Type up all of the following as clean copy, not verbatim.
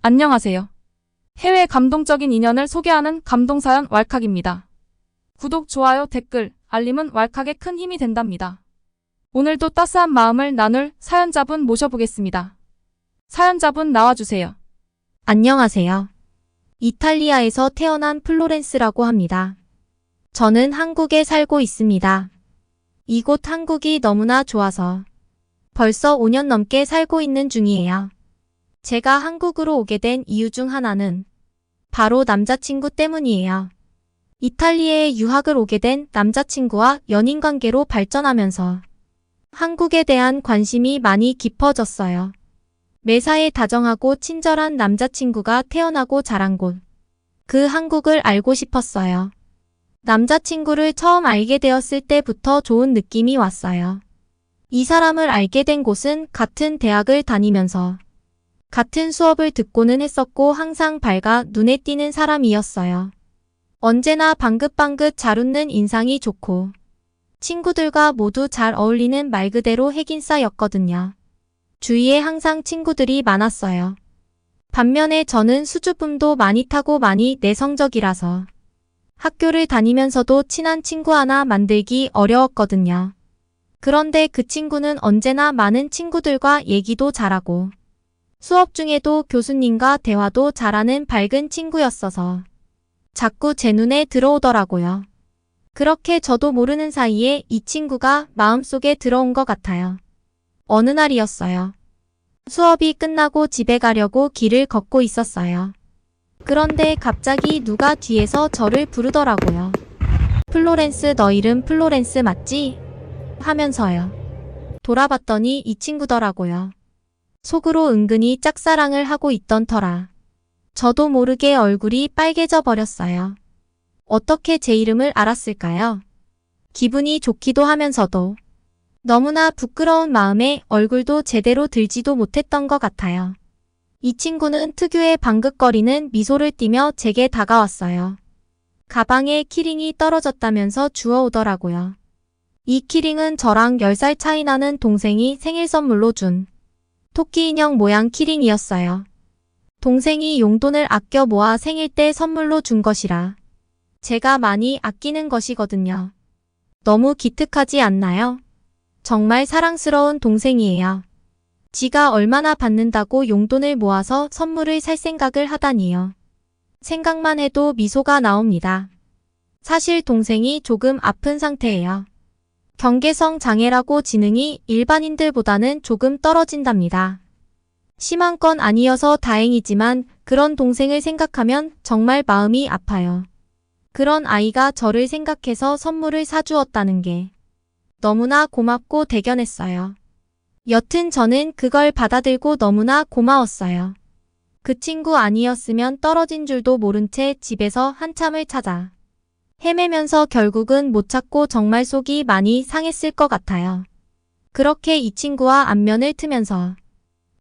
안녕하세요. 해외 감동적인 인연을 소개하는 감동사연 왈칵입니다. 구독, 좋아요, 댓글, 알림은 왈칵에 큰 힘이 된답니다. 오늘도 따스한 마음을 나눌 사연자분 모셔보겠습니다. 사연자분 나와주세요. 안녕하세요. 이탈리아에서 태어난 플로렌스라고 합니다. 저는 한국에 살고 있습니다. 이곳 한국이 너무나 좋아서 벌써 5년 넘게 살고 있는 중이에요. 제가 한국으로 오게 된 이유 중 하나는 바로 남자친구 때문이에요. 이탈리아에 유학을 오게 된 남자친구와 연인관계로 발전하면서 한국에 대한 관심이 많이 깊어졌어요. 매사에 다정하고 친절한 남자친구가 태어나고 자란 곳, 그 한국을 알고 싶었어요. 남자친구를 처음 알게 되었을 때부터 좋은 느낌이 왔어요. 이 사람을 알게 된 곳은 같은 대학을 다니면서 같은 수업을 듣고는 했었고 항상 밝아 눈에 띄는 사람이었어요. 언제나 방긋방긋 잘 웃는 인상이 좋고 친구들과 모두 잘 어울리는 말 그대로 핵인싸였거든요. 주위에 항상 친구들이 많았어요. 반면에 저는 수줍음도 많이 타고 많이 내성적이라서 학교를 다니면서도 친한 친구 하나 만들기 어려웠거든요. 그런데 그 친구는 언제나 많은 친구들과 얘기도 잘하고 수업 중에도 교수님과 대화도 잘하는 밝은 친구였어서 자꾸 제 눈에 들어오더라고요. 그렇게 저도 모르는 사이에 이 친구가 마음속에 들어온 것 같아요. 어느 날이었어요. 수업이 끝나고 집에 가려고 길을 걷고 있었어요. 그런데 갑자기 누가 뒤에서 저를 부르더라고요. 플로렌스, 너 이름 플로렌스 맞지? 하면서요. 돌아봤더니 이 친구더라고요. 속으로 은근히 짝사랑을 하고 있던 터라 저도 모르게 얼굴이 빨개져 버렸어요. 어떻게 제 이름을 알았을까요? 기분이 좋기도 하면서도 너무나 부끄러운 마음에 얼굴도 제대로 들지도 못했던 것 같아요. 이 친구는 특유의 방긋거리는 미소를 띠며 제게 다가왔어요. 가방에 키링이 떨어졌다면서 주워오더라고요. 이 키링은 저랑 10살 차이 나는 동생이 생일 선물로 준 토끼 인형 모양 키링이었어요. 동생이 용돈을 아껴 모아 생일 때 선물로 준 것이라 제가 많이 아끼는 것이거든요. 너무 기특하지 않나요? 정말 사랑스러운 동생이에요. 지가 얼마나 받는다고 용돈을 모아서 선물을 살 생각을 하다니요. 생각만 해도 미소가 나옵니다. 사실 동생이 조금 아픈 상태예요. 경계성 장애라고 지능이 일반인들보다는 조금 떨어진답니다. 심한 건 아니어서 다행이지만 그런 동생을 생각하면 정말 마음이 아파요. 그런 아이가 저를 생각해서 선물을 사주었다는 게 너무나 고맙고 대견했어요. 여튼 저는 그걸 받아들고 너무나 고마웠어요. 그 친구 아니었으면 떨어진 줄도 모른 채 집에서 한참을 찾아 헤매면서 결국은 못 찾고 정말 속이 많이 상했을 것 같아요. 그렇게 이 친구와 안면을 트면서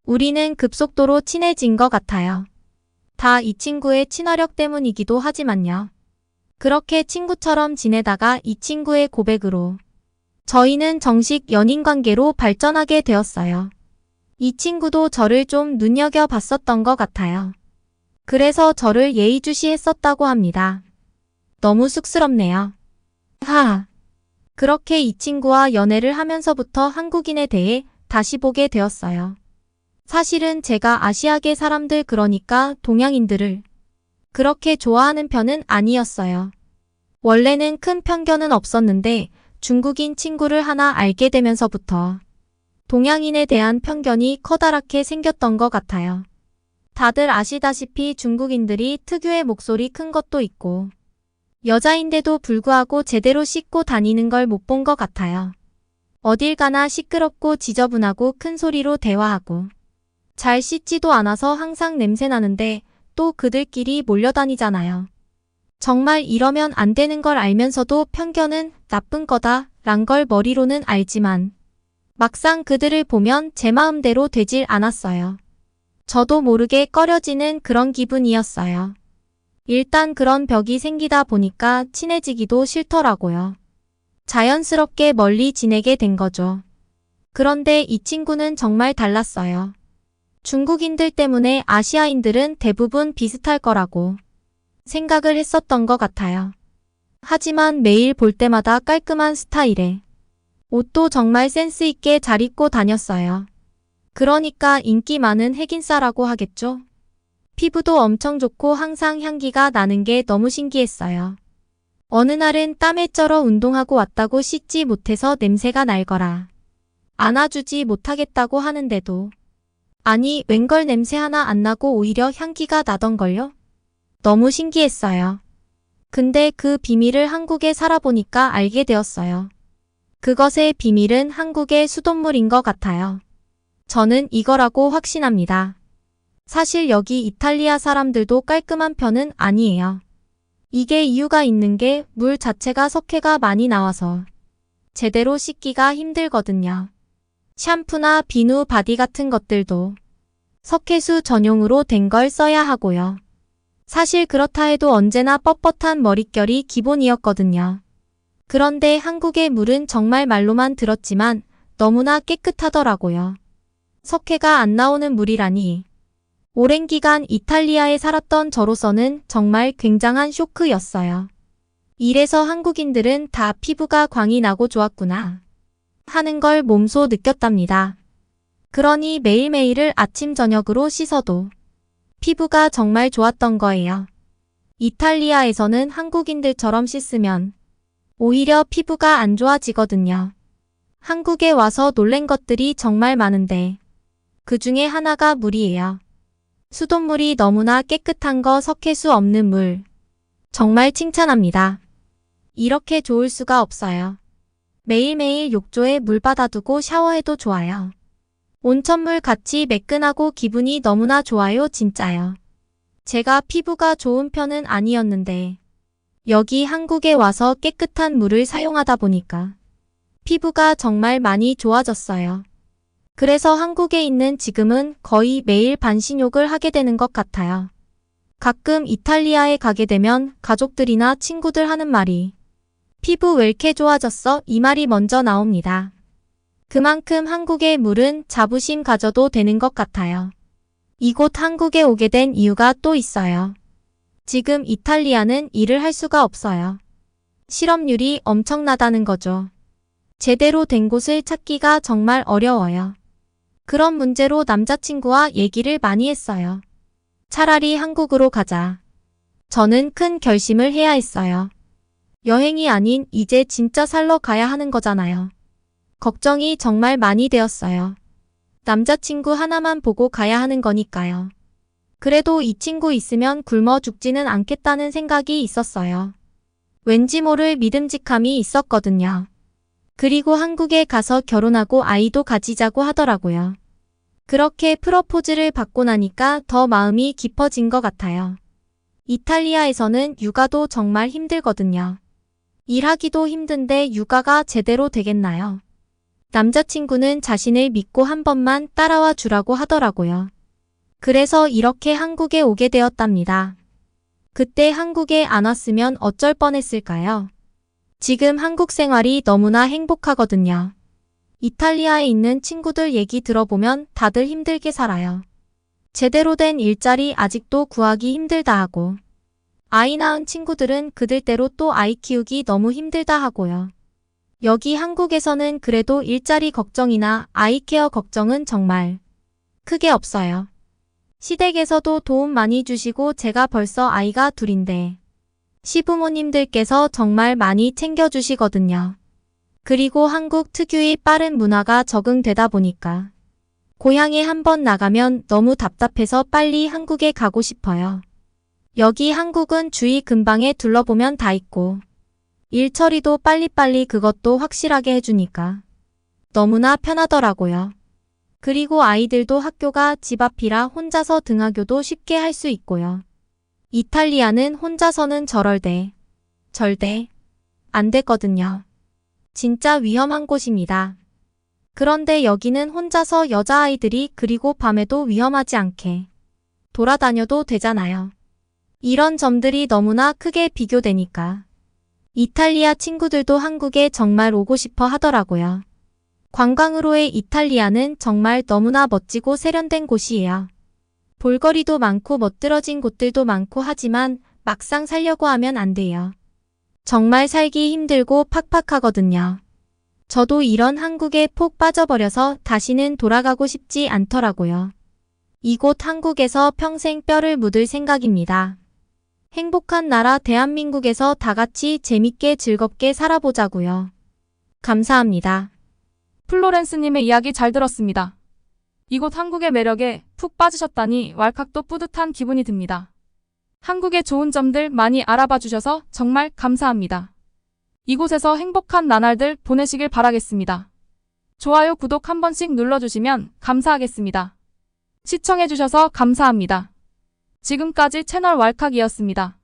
우리는 급속도로 친해진 것 같아요. 다 이 친구의 친화력 때문이기도 하지만요. 그렇게 친구처럼 지내다가 이 친구의 고백으로 저희는 정식 연인관계로 발전하게 되었어요. 이 친구도 저를 좀 눈여겨봤었던 것 같아요. 그래서 저를 예의주시했었다고 합니다. 너무 쑥스럽네요. 하하. 그렇게 이 친구와 연애를 하면서부터 한국인에 대해 다시 보게 되었어요. 사실은 제가 아시아계 사람들 그러니까 동양인들을 그렇게 좋아하는 편은 아니었어요. 원래는 큰 편견은 없었는데 중국인 친구를 하나 알게 되면서부터 동양인에 대한 편견이 커다랗게 생겼던 것 같아요. 다들 아시다시피 중국인들이 특유의 목소리 큰 것도 있고 여자인데도 불구하고 제대로 씻고 다니는 걸 못 본 것 같아요. 어딜 가나 시끄럽고 지저분하고 큰 소리로 대화하고 잘 씻지도 않아서 항상 냄새나는데 또 그들끼리 몰려다니잖아요. 정말 이러면 안 되는 걸 알면서도 편견은 나쁜 거다 란 걸 머리로는 알지만 막상 그들을 보면 제 마음대로 되질 않았어요. 저도 모르게 꺼려지는 그런 기분이었어요. 일단 그런 벽이 생기다 보니까 친해지기도 싫더라고요. 자연스럽게 멀리 지내게 된 거죠. 그런데 이 친구는 정말 달랐어요. 중국인들 때문에 아시아인들은 대부분 비슷할 거라고 생각을 했었던 것 같아요. 하지만 매일 볼 때마다 깔끔한 스타일에 옷도 정말 센스 있게 잘 입고 다녔어요. 그러니까 인기 많은 핵인싸라고 하겠죠? 피부도 엄청 좋고 항상 향기가 나는 게 너무 신기했어요. 어느 날은 땀에 쩔어 운동하고 왔다고 씻지 못해서 냄새가 날 거라 안아주지 못하겠다고 하는데도 아니 웬걸 냄새 하나 안 나고 오히려 향기가 나던걸요? 너무 신기했어요. 근데 그 비밀을 한국에 살아보니까 알게 되었어요. 그것의 비밀은 한국의 수돗물인 것 같아요. 저는 이거라고 확신합니다. 사실 여기 이탈리아 사람들도 깔끔한 편은 아니에요. 이게 이유가 있는 게 물 자체가 석회가 많이 나와서 제대로 씻기가 힘들거든요. 샴푸나 비누 바디 같은 것들도 석회수 전용으로 된 걸 써야 하고요. 사실 그렇다 해도 언제나 뻣뻣한 머릿결이 기본이었거든요. 그런데 한국의 물은 정말 말로만 들었지만 너무나 깨끗하더라고요. 석회가 안 나오는 물이라니. 오랜 기간 이탈리아에 살았던 저로서는 정말 굉장한 쇼크였어요. 이래서 한국인들은 다 피부가 광이 나고 좋았구나 하는 걸 몸소 느꼈답니다. 그러니 매일매일을 아침 저녁으로 씻어도 피부가 정말 좋았던 거예요. 이탈리아에서는 한국인들처럼 씻으면 오히려 피부가 안 좋아지거든요. 한국에 와서 놀란 것들이 정말 많은데 그 중에 하나가 물이에요. 수돗물이 너무나 깨끗한 거 석회수 없는 물. 정말 칭찬합니다. 이렇게 좋을 수가 없어요. 매일매일 욕조에 물 받아두고 샤워해도 좋아요. 온천물 같이 매끈하고 기분이 너무나 좋아요, 진짜요. 제가 피부가 좋은 편은 아니었는데 여기 한국에 와서 깨끗한 물을 사용하다 보니까 피부가 정말 많이 좋아졌어요. 그래서 한국에 있는 지금은 거의 매일 반신욕을 하게 되는 것 같아요. 가끔 이탈리아에 가게 되면 가족들이나 친구들 하는 말이 피부 왜 이렇게 좋아졌어? 이 말이 먼저 나옵니다. 그만큼 한국의 물은 자부심 가져도 되는 것 같아요. 이곳 한국에 오게 된 이유가 또 있어요. 지금 이탈리아는 일을 할 수가 없어요. 실업률이 엄청나다는 거죠. 제대로 된 곳을 찾기가 정말 어려워요. 그런 문제로 남자친구와 얘기를 많이 했어요. 차라리 한국으로 가자. 저는 큰 결심을 해야 했어요. 여행이 아닌 이제 진짜 살러 가야 하는 거잖아요. 걱정이 정말 많이 되었어요. 남자친구 하나만 보고 가야 하는 거니까요. 그래도 이 친구 있으면 굶어 죽지는 않겠다는 생각이 있었어요. 왠지 모를 믿음직함이 있었거든요. 그리고 한국에 가서 결혼하고 아이도 가지자고 하더라고요. 그렇게 프러포즈를 받고 나니까 더 마음이 깊어진 것 같아요. 이탈리아에서는 육아도 정말 힘들거든요. 일하기도 힘든데 육아가 제대로 되겠나요? 남자친구는 자신을 믿고 한 번만 따라와 주라고 하더라고요. 그래서 이렇게 한국에 오게 되었답니다. 그때 한국에 안 왔으면 어쩔 뻔했을까요? 지금 한국 생활이 너무나 행복하거든요. 이탈리아에 있는 친구들 얘기 들어보면 다들 힘들게 살아요. 제대로 된 일자리 아직도 구하기 힘들다 하고, 아이 낳은 친구들은 그들대로 또 아이 키우기 너무 힘들다 하고요. 여기 한국에서는 그래도 일자리 걱정이나 아이 케어 걱정은 정말 크게 없어요. 시댁에서도 도움 많이 주시고 제가 벌써 아이가 둘인데 시부모님들께서 정말 많이 챙겨주시거든요. 그리고 한국 특유의 빠른 문화가 적응되다 보니까 고향에 한번 나가면 너무 답답해서 빨리 한국에 가고 싶어요. 여기 한국은 주위 근방에 둘러보면 다 있고 일 처리도 빨리빨리 그것도 확실하게 해주니까 너무나 편하더라고요. 그리고 아이들도 학교가 집 앞이라 혼자서 등하교도 쉽게 할 수 있고요. 이탈리아는 혼자서는 절대 안 됐거든요. 진짜 위험한 곳입니다. 그런데 여기는 혼자서 여자아이들이 그리고 밤에도 위험하지 않게 돌아다녀도 되잖아요. 이런 점들이 너무나 크게 비교되니까 이탈리아 친구들도 한국에 정말 오고 싶어 하더라고요. 관광으로의 이탈리아는 정말 너무나 멋지고 세련된 곳이에요. 볼거리도 많고 멋들어진 곳들도 많고 하지만 막상 살려고 하면 안 돼요. 정말 살기 힘들고 팍팍하거든요. 저도 이런 한국에 폭 빠져버려서 다시는 돌아가고 싶지 않더라고요. 이곳 한국에서 평생 뼈를 묻을 생각입니다. 행복한 나라 대한민국에서 다 같이 재밌게 즐겁게 살아보자고요. 감사합니다. 플로렌스님의 이야기 잘 들었습니다. 이곳 한국의 매력에 푹 빠지셨다니 왈칵도 뿌듯한 기분이 듭니다. 한국의 좋은 점들 많이 알아봐 주셔서 정말 감사합니다. 이곳에서 행복한 나날들 보내시길 바라겠습니다. 좋아요, 구독 한 번씩 눌러주시면 감사하겠습니다. 시청해주셔서 감사합니다. 지금까지 채널 왈칵이었습니다.